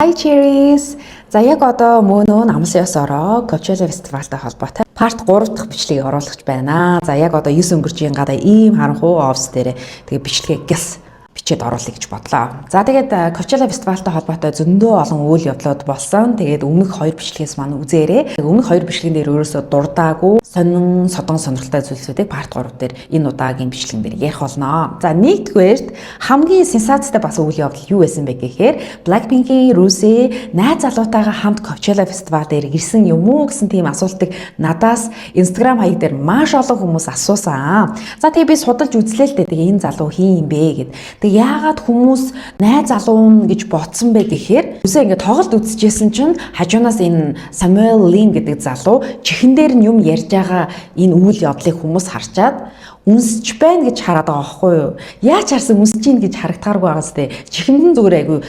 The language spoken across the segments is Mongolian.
Hi Cherries. За яг одоо мөнөө намлын ёс ороо Coachella фестивалтай холбоотой part 3 дахь бичлэгийг оруулах байна. За яг одоо 9 өнгөрчийн гадаа ийм харанхуй офс дээр тэгээ бичлэгээ гяс бичээд оруулъя гэж бодлоо. За тэгээд Coachella фестивалтай холбоотой зөндөө олон үйл явдлууд болсон. Тэгээд өмнөх 2 бичлэгээс маань үзээрэй. Өмнөх 2 бичлэгэн дээр ерөөсөө дурдаагүй сонин содон сонирхолтой зүйлсүүдийг part 3 дээр энэ удаагийн бичлэгэн дээр ярих болно. За нэгдүгээрт хамгийн сенсацтай бас үйл явдал юу байсан бэ гэхээр Blackpink-ийн Rosé найз залуутайгаа хамт Coachella фестивал дээр ирсэн юм уу гэсэн тийм асуултыг надаас Instagram хаяг дээр маш олон хүмүүс асуусан. За тэгээ би судалж үзлээ л дээ. Тэгээ энэ залуу хин юм бэ гэд. Тэгээ яагаад хүмүүс найз залуу гэж бодсон бэ гэхээр үсээ ингээд тоглолт үзчихсэн чинь хажуунаас энэ Samuel Lin гэдэг залуу чихэн дээр нь юм ярьж байгаа энэ үйл явдлыг хүмүүс харчаад үнсэж байна гэж хараад байгаа байхгүй юу? Яаж харсан үнсэж ийн гэж харагдахааргүй байгаас тээ. Чихэнд нь зүгээр айгүй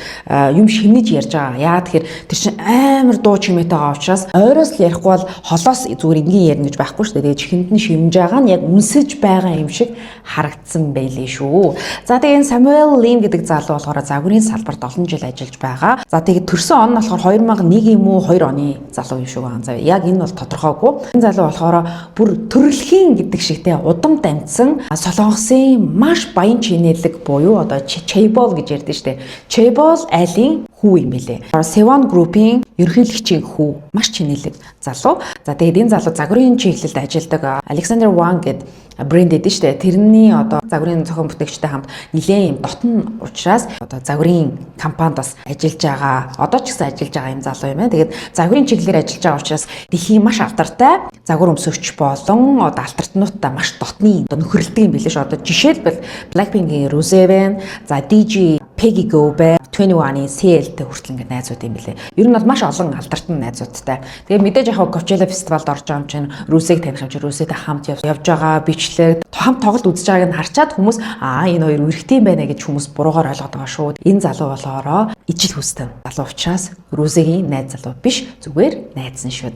юм шимнэж ярьж байгаа. Яагаад тэгэхээр тэр чинь амар дуу чимээтэй байгаа учраас ойроос л ярихгүй бол холоос зүгээр ингийн ярина гэж байхгүй шүү дээ. Тэгээ чихэнд нь шимж байгаа нь яг үнсэж байгаа юм шиг харагдсан байлээ шүү. За тэгээ энэ Samuel Lin гэдэг залуу болохоор загварын салбарт олон жил ажиллаж байгаа. За тэгээ төрсөн он нь болохоор 2001 юм уу 2 оны залуу юм шиг байна. За яг энэ бол тодорхойгүй. Энэ залуу болохоор бүр төрөлхийн гэдэг шигтэй удам Солонгосын маш баян чинэлэг буюу одоо Chaebol гэж ярьдэн штэ. Chaebol айлын хүү юм билэ. Sewon Group-ийн ерөнхийлөгчийн хүү маш чинэлэг залуу. За тэгээд энэ залуу загварын чиглэлд ажилладаг Alexander Wang гэдэг брэнд эдэн штэ. Тэрний одоо загварын зохион бүтээгчтэй хамт нэлээд юм дотн учраас одоо загварын компанид бас ажиллаж байгаа. Одоо ч гэсэн ажиллаж байгаа юм залуу юм байна. Тэгээд загварын чиглэлээр ажиллаж байгаа учраас дэлхийн маш алдартай загвар өмсөвч болон одоо алтартнуудтай маш дотны одоо нөхөрлөдөг юм билээ ш. Одоо жишээлбэл Blackpink-ийн Rosé байна. За DJ Peggy Gou байна. 21-ийн CL-тэй хүртэл ингээд найзууд юм билээ. Ер нь бол маш олон алдартан найзуудтай. Тэгээ мэдээж яг Coachella фестивалд орж байгаа юм чинь Rosé-г таних юм чинь Rosé-тэй хамт явж байгаа бичлэг хамт тоглолт үзэж байгааг нь харчаад хүмүүс энэ хоёр үргэлтэй юм байна гэж хүмүүс буруугаар ойлгоод байгаа шүү. Энэ залуу болохоороо ижил хүстэй залуу учраас Rosé-гийн найз залуу биш зүгээр найз нь шүү.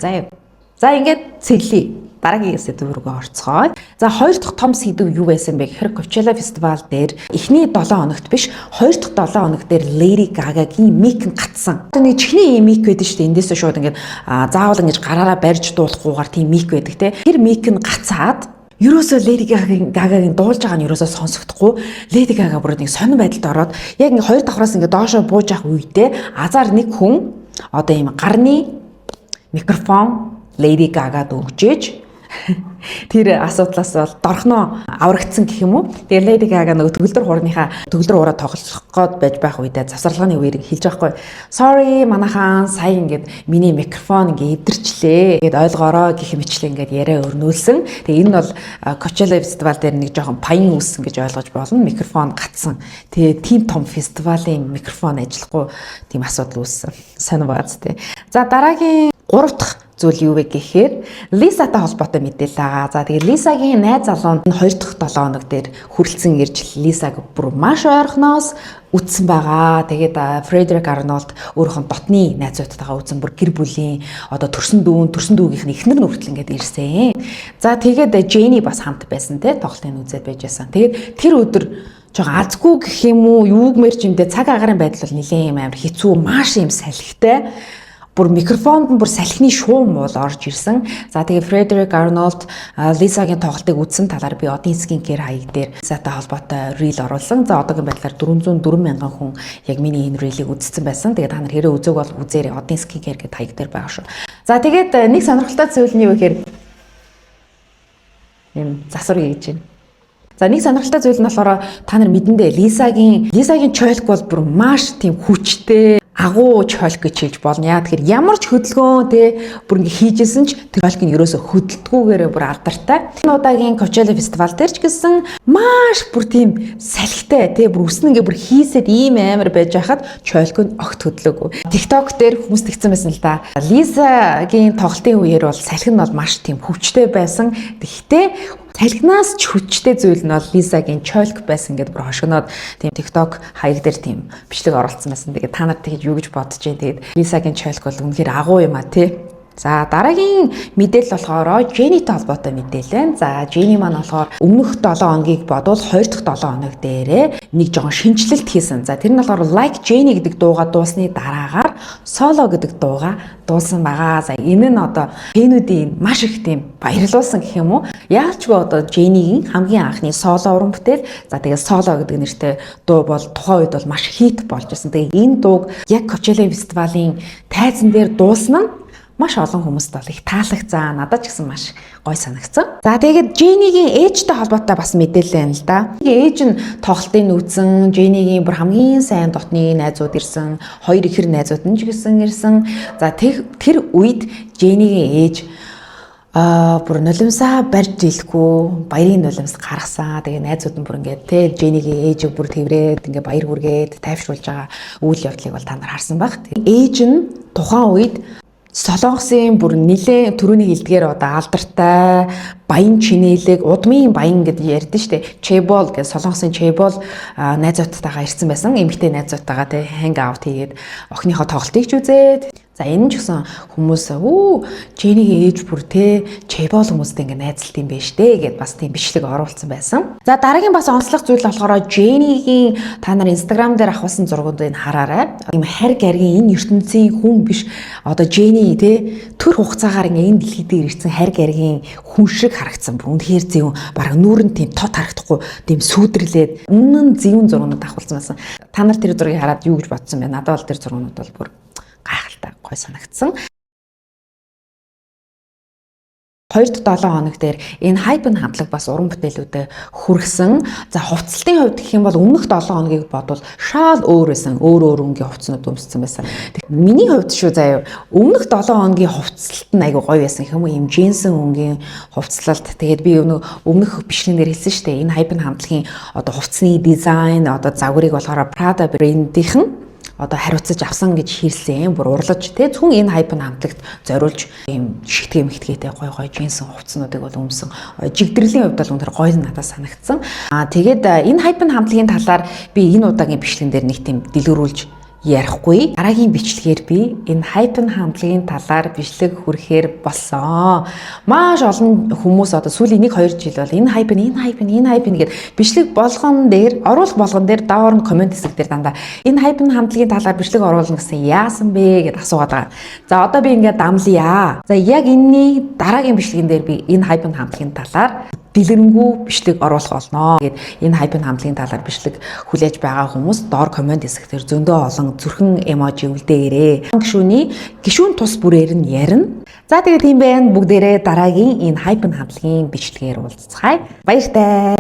За ингээд цэлий. Дараагийн сэдв рүүгээ орцгоо. За хоёр дахь том сэдв юу байсан бэ гэхээр Coachella фестивал дээр эхний 7 хоногт биш 2 дахь 7 хоног дээр Lady Gaga-гийн мик нь гацсан. Нэг чихний мик байдаг шүү дээ. Эндээс шууд ингээд заавал ингэж гараараа барьж дуулахгүйгээр тийм мик байдаг те. Тэр мик нь гацаад ерөөсөө Lady Gaga-гийн дуулж байгаа нь ерөөсөө сонсогдохгүй. Lady Gaga бүр нэг сонирн байдалд ороод яг ингээ хоёр давхраас ингээ доошоо бууж явах үедээ азар нэг хүн одоо ийм гарны микрофон Lady Gaga-д өгчээж тэр асуудлаас бол дорхноо аврагдсан гэх юм уу. Тэгээ Lady Gaga нөгөө төгөлдөр ураа тоглох гээд байж байх үедээ завсарлагын үеэр хэлж байгаа хгүй. Sorry манайхан сая ингээд миний микрофон ингээд эвдэрчлээ. Ингээд ойлгоорой гэх мэтлээ ингээд яриа өрнүүлсэн. Тэгээ энэ бол Coachella фестивал дээр нэг жоохон паян үүссэн гэж ойлгож болно. Микрофон гацсан. Тэгээ тийм том фестивалийн микрофон ажиллахгүй тийм асуудал үүссэн. Сонир бааз тээ. За дараагийн 3 дахь зүйл юу вэ гэхээр Лисатай холбоотой мэдээлэл байгаа. За тэгээд Лисагийн найз залуу нь 2 дахь 7 хоног дээр хүрэлцэн ирж Лисаг бүр маш ойрхоноос үтсэн байгаа. Тэгээд Frederick Arnold өөрийнхөө дотны найзуудтайгаа үтсэн бүр гэр бүлийн одоо төрсөн дүүгийнх нь эхнэр нь хүртэл ингээд ирсэн. За тэгээд Jenny бас хамт байсан те тоглолтын үзээд байж байсан. Тэгээд тэр өдөр жоохон азгүй гэх юм уу юуг мэрч юмдээ цаг агарын байдал бол нэлээд юм амар хэцүү маш юм салхитай. Бүр микрофонд нь бүр салхины шуум бол орж ирсэн. За тэгээ Frederick Arnold Lisa-гийн тоглолтыг үзсэн талаар би одын skincare хаяг дээр Lisa-тай холбоотой reel оруулсан. За одоогийн байдлаар 404 мянган хүн яг миний энэ reel-ийг үзсэн байсан. Тэгээ та нар хэрэг үзег бол үзээрэй. Одын skincare гэдэг хаяг дээр байгаа шүү. За тэгээд нэг сонирхолтой зүйл нь юу гэхээр юм засвар хийж байна. За нэг сонирхолтой зүйл нь болохоор та нар мэдэндээ Lisa-гийн чойлк бол бүр маш тийм хүчтэй агуу чойлк гэж хэлж болно. Яа тэгэхээр ямар ч хөдөлгөөн бүр ингэ хийжсэн ч тэр чойлк нь ерөөсө хөдөлтгүйгээр бүр алдартай. Энэ удаагийн Coachella фестивал дээр ч гэсэн маш бүр тийм салхитай бүр үснэ ингээ бүр хийсэд ийм амар байж хахад чойлк нь огт хөдлөөгүй. TikTok дээр хүмүүс тэгсэн байсан л да. Lisa-гийн тоглолтын үеэр бол салхи нь бол маш тийм хүчтэй байсан. Тэгэхдээ салхинаас ч хүчтэй зүйл нь бол Lisa-гийн чойлк байсан гэдээ бүр хошигноод тийм TikTok хаяг дээр тийм бичлэг оруулсан байсан. Тэгээд та нар тэгж юу гэж бодож байна. Тэгээд Lisa-гийн чойлк бол үнэхээр агуу юм а тий. За дараагийн мэдээлэл болохоор Jenny-тэй холбоотой мэдээлэл байна. За Jenny маань болохоор өмнөх 7 хоногийг бодвол 2 дахь 7 хоног дээрээ нэг жоохон шинжилэлт хийсэн. За тэр нь болохоор Like Jenny гэдэг дууга дуусны дараагаар Solo гэдэг дууга дуулсан байгаа. За энэ нь одоо фэнүүдийн маш их тийм баярлуулсан гэх юм уу? Яалчгүй одоо Jenny-гийн хамгийн анхны соло уран бүтээл. За тэгээд Solo гэдэг нэртэй дуу бол тухайн үед бол маш хит болж байсан. Тэгээд энэ дууг яг Coachella фестивалийн тайзан дээр дуулсан нь маш олон хүмүүст бол их таалагцсан. Надад ч гэсэн маш гой санагдсан. За тэгээд Jenny-гийн ээжтэй холбоотой бас мэдээлэл байна л да. Ээж нь тоглолтыг нүүцэн, Jenny-гийн бүр хамгийн сайн дотны найзууд ирсэн, хоёр ихэр найзууд нь ч гэсэн ирсэн. За тэр үед Jenny-гийн ээж бүр нулимсаа барьж дийлэхгүй баярын нулимс гаргасан. Тэгээ найзууд нь бүр ингээд те Jenny-гийн ээжийг бүр тэрврээд ингээд баяр хүргээд тайвшруулж байгаа үйл явдлыг бол та нар харсан баг. Ээж нь тухайн үед Солонгосын бүр нэлээ түрүүний хэлдгээр одоо алдартай баян чинэлэг удмын баян гэдэг ярьдэн штэ. Chaebol гэж Солонгосын Chaebol найзуудтайгаа ирсэн байсан. Эмэгтэй найзуудтайгаа те hang out хийгээд охиныхоо тоглолтыг ч үзээд. За энэ ч гэсэн хүмүүс Jenny-гийн ээж бүр те Chaebol хүмүүстэй ингээ найзалт юм байна штэ гэд бас тийм бичлэг оруулсан байсан. За дараагийн бас онцлог зүйл болохоор Jenny-гийн та нар Instagram дээр авахсан зургуудыг хараарай. Ийм харь гаргийн энэ ертөнцийн хүн биш одоо Jenny те төр хугацаагаар ингээ энэ дэлхий дээр ирсэн харь гаргийн хүн шиг харагдсан. Бүр үнэхээр зөв бараг нүүрэн тийм тот харагдахгүй тийм сүйдэрлээд үнэн зөвүүн зургууд авахулсан байсан. Та нар тэр зургийг хараад юу гэж бодсон бэ? Надад бол тэр зургууд бол бүр гайхалтай гой санагдсан. 2-7 хоног дээр энэ хайпын хамтлаг бас уран бүтээлүүдэд хүргэсэн. За хувцлалтын хувьд гэх юм бол өмнөх 7 хоногийг бодвол шал өөр байсан. Өөр өнгийн хувцснууд өмссөн байсан. Миний хувьд шүү заяа өмнөх 7 хоногийн хувцлалт нь айгу гоё байсан юм уу? Ийм джинсэн өнгийн хувцлалт. Тэгээд би өмнөх бичлэгнээр хэлсэн шүү дээ. Энэ хайпын хамтлагийн одоо хувцсны дизайн одоо загварыг болохоор Prada брэндийнхэн одоо хариуцаж авсан гэж хэлсэн. Бүр урлаж те зөвхөн энэ хайпын хамтлагт зориулж ийм шигтгэе мэгтгээтэй гой джинсэн хувцснуудыг бол өмсөн. Жигдэрлийн хувьд бол үнэхээр гоё надад санагдсан. Тэгээд энэ хайпын хамтлагийн талаар би энэ удаагийн бичлэгэн дээр нэг тийм дэлгэрүүлж ярихгүй. Дараагийн бичлэгээр би энэ хайпын хамтлагийн талаар бичлэг хүрэхээр болсон. Маш олон хүмүүс одоо сүүлийн 1-2 жил бол энэ хайпын гэд бичлэг болгон дээр, оруулах болгон дээр даавар нь комент хэсэг дээр дандаа энэ хайпын хамтлагийн талаар бичлэг оруулна гэсэн яасан бэ гэд асуугаад байгаа. За одоо би ингээд дамлая. За яг энэний дараагийн бичлэгэн дээр би энэ хайпын хамтлагийн талаар дэлгэрэнгүй бичлэг оруулах болно. Гэт энэ хайпын хамтлагийн талаар бичлэг хүлээж байгаа хүмүүс доор комент хэсгээр зөндөө олон зүрхэн эможи үлдээгээрэй. Гишүүн тус бүрээр нь ярина. За тэгээд тийм байна. Бүгдээрээ дараагийн энэ хайпын хамтлагийн бичлэгээр уулзцгаая. Баяртай.